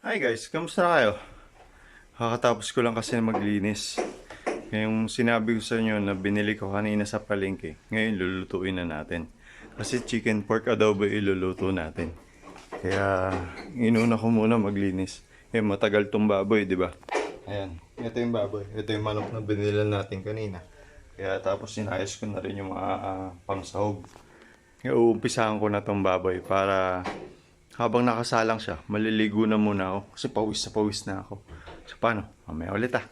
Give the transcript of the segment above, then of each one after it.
Hi guys, kamusta na kayo? Kakatapos ko lang kasi na maglinis. Yung sinabi ko sa inyo na binili ko kanina sa palengke, ngayon lulutuin na natin. Kasi chicken pork adobo iluluto natin. Kaya inuna ko muna maglinis. Matagal tong baboy, di ba? Ayan, ito yung baboy. Ito yung manok na binili natin kanina. Kaya tapos sinayos ko na rin yung mga pangsahog. Kaya uumpisahan ko na tong baboy para habang nakasalang siya, maliligo na muna ako kasi pawis na ako. So paano? Mamaya ulit ah.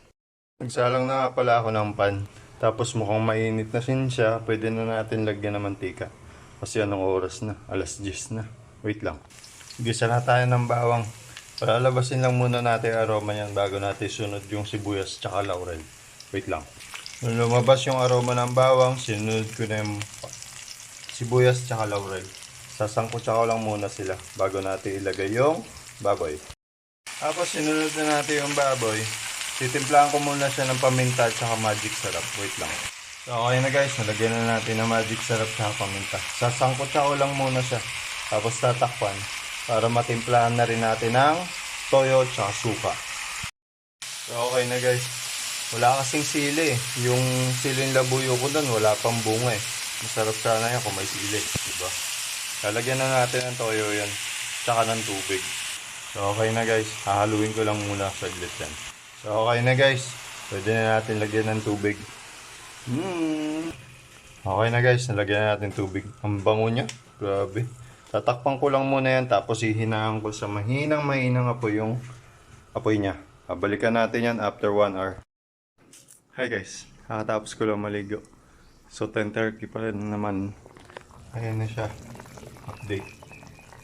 Nagsalang na nga pala ako ng pan. Tapos mukhang mainit na sin siya. Pwede na natin lagyan ng mantika. Kasi anong oras na? Alas 10 na. Wait lang. Gisa na tayo ng bawang. Palalabasin lang muna natin yung aroma niyan bago natin sunod yung sibuyas tsaka laurel. Wait lang. Nung lumabas yung aroma ng bawang, sinunod ko na yung sibuyas tsaka laurel. Sasangkot ko lang muna sila bago natin ilagay yung baboy. Tapos sinunod na natin yung baboy. Titimplahan ko muna siya ng paminta at magic sarap. Wait lang. So okay na guys, nalagyan na natin ng magic sarap at paminta. Sasangkot ko lang muna siya. Tapos tatakpan para matimplahan na rin natin ng toyo at suka. So okay na guys. Wala kasing sili. Yung siling labuyo ko doon, wala pang bunga eh. Masarap sana yan kung may sili. Diba? Lalagyan na natin ng toyo yan. Tsaka ng tubig. So okay na guys. Hahaluin ko lang muna saglit yan. So okay na guys. Pwede na natin lagyan ng tubig. Okay na guys. Nalagyan na natin tubig. Ang bango niya. Grabe. Tatakpan ko lang muna yan. Tapos hihinaan ko sa mahinang apoy yung apoy niya. Balikan natin yan after 1 hour. Hi guys. Kakatapos ko lang maligo. So 10:30 pa rin naman. Ayan na siya. Update.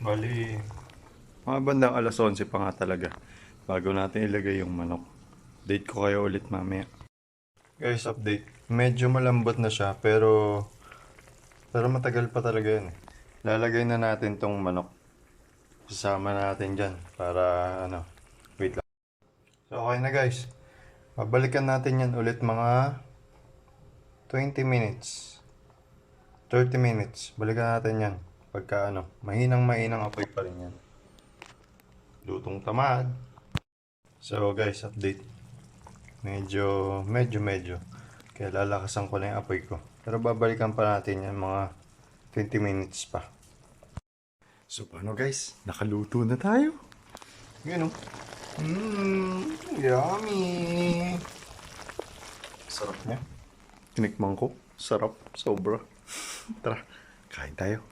Bali, mga bandang alas 11 pa nga talaga bago natin ilagay yung manok. Date ko kayo ulit mamaya. Guys, update. Medyo malambot na siya pero matagal pa talaga yan eh. Lalagay na natin tong manok. Sasama natin dyan para wait lang. So okay na guys. Babalikan natin yan ulit mga 20 minutes. 30 minutes. Balikan natin yan. Pagka mahinang apoy pa rin yan. Lutong tamad. So guys, update. Medyo. Kaya lalakasan ko na yung apoy ko. Pero babalikan pa natin yan mga 20 minutes pa. So paano guys? Nakaluto na tayo. Yun o. Yummy. Sarap niya. Tinikman ko. Sarap. Sobra. Tara, kain tayo.